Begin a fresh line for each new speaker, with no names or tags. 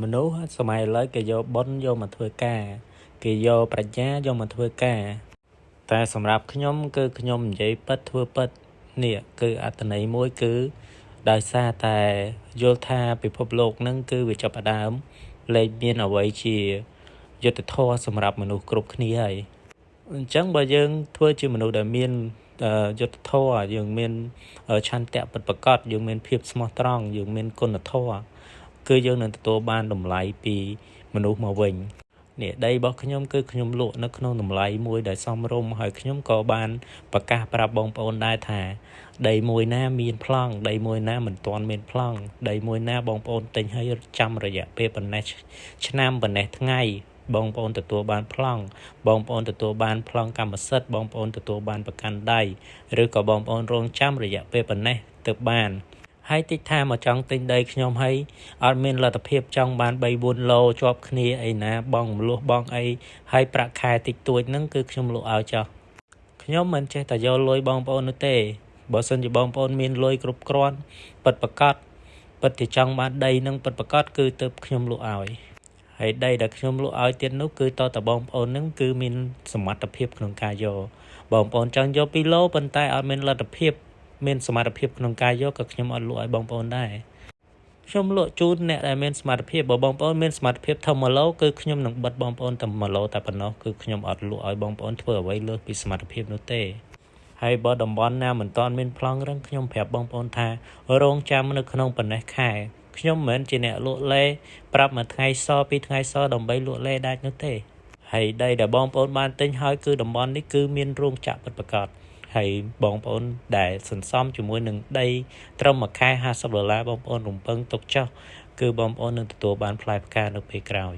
មនុស្សសម័យឥឡូវគេយកបុណ្យយកមកធ្វើការគេយកប្រាជ្ញាយកមកធ្វើការតែសម្រាប់ខ្ញុំគឺខ្ញុំនិយាយពិតធ្វើពិតនេះគឺអត្ថន័យមួយគឺដោយសារតែយល់ថាពិភពលោកនឹងគឺវាចាប់ផ្ដើមលែងមានអ្វីជាយុត្តិធម៌សម្រាប់មនុស្សគ្រប់គ្នាហើយអញ្ចឹងបើយើងធ្វើជាមនុស្សដែលមានយុត្តិធម៌យើងមានឆន្ទៈពិតប្រាកដយើងមានភាពស្មោះត្រង់យើងមានគុណធម៌គឺយើងនឹងទទួលបានតម្លៃពីមនុស្សមកវិញនេះដីរបស់ខ្ញុំគឺខ្ញុំលក់នៅក្នុងតម្លៃមួយដែលសមរម្យហើយខ្ញុំក៏បានប្រកាសប្រាប់បងប្អូនដែរថាដីមួយណាមានប្លង់ដីមួយណាមិនទាន់មានប្លង់ដីមួយណាបងប្អូនទិញឲ្យចាំរយៈពេលប៉ុណ្ណេះឆ្នាំប៉ុណ្ណេះថ្ងៃបងប្អូនទទួលបានប្លង់បងប្អូនទទួលបានប្លង់កម្មសិទ្ធិបងប្អូនទទួលបានប្រកាន់ដៃឬក៏បងប្អូនរងចាំរយៈពេលប៉ុណ្ណេះទៅបានហើយតិចថាមកចង់ទិញដីខ្ញុំហើយអត់មានលទ្ធភាពចង់បាន 3-4 ឡូជាប់គ្នាអីណាបងមលុះបងអីហើយប្រាក់ខែតិចតួចហ្នឹងគឺខ្ញុំលក់ឲ្យចោះខ្ញុំមិនចេះតែយកលុយបងប្អូននោះទេបើសិនជាបងប្អូនមានលុយគ្រប់គ្រាន់ពិតប្រាកដពិតជាចង់បានដីនឹងពិតប្រាកដគឺទៅខ្ញុំលក់ឲ្យហើយដីដែលខ្ញុំលក់ឲ្យទៀតនោះគឺតតបងប្អូននឹងគឺមានសមត្ថភាពក្នុងការយកបងប្អូនចង់យក2 ឡូប៉ុន្តែអត់មានលទ្ធភាពមានសមត្ថភាពក្នុងការយកក៏ខ្ញុំអត់លក់ឲ្យបងប្អូនដែរខ្ញុំលក់ជូនអ្នកដែលមានសមត្ថភាពបើបងប្អូនមានសមត្ថភាពធំ1 ឡូគឺខ្ញុំនឹងបិទបងប្អូនតែ1 ឡូតែប៉ុណ្ណោះគឺខ្ញុំអត់លក់ឲ្យបងប្អូនធ្វើអ្វីលើសពីសមត្ថភាពនោះទេហើយបើតំបន់ណាមិនទាន់មានប្លង់រឹងខ្ញុំប្រាប់បងប្អូនថារងចាំនៅក្នុងប៉ុណ្ណេះខែខ្ញុំមិនមែនជាអ្នកលក់លេប្រាប់មួយថ្ងៃស2ថ្ងៃសដើម្បីលក់លេដាច់នោះទេហើយដីដែលបងប្អូនបានទិញហើយគឺតំបន់នេះគឺមានរោងចក្រពិតប្រាកដហើយបងប្អូនដែលសន្សំជាមួយនឹងដីត្រឹមមួយខែ$50បងប្អូនរំពឹងទុកចុះគឺបងប្អូននឹងទទួលបានផ្លែផ្កានៅពេលក្រោយ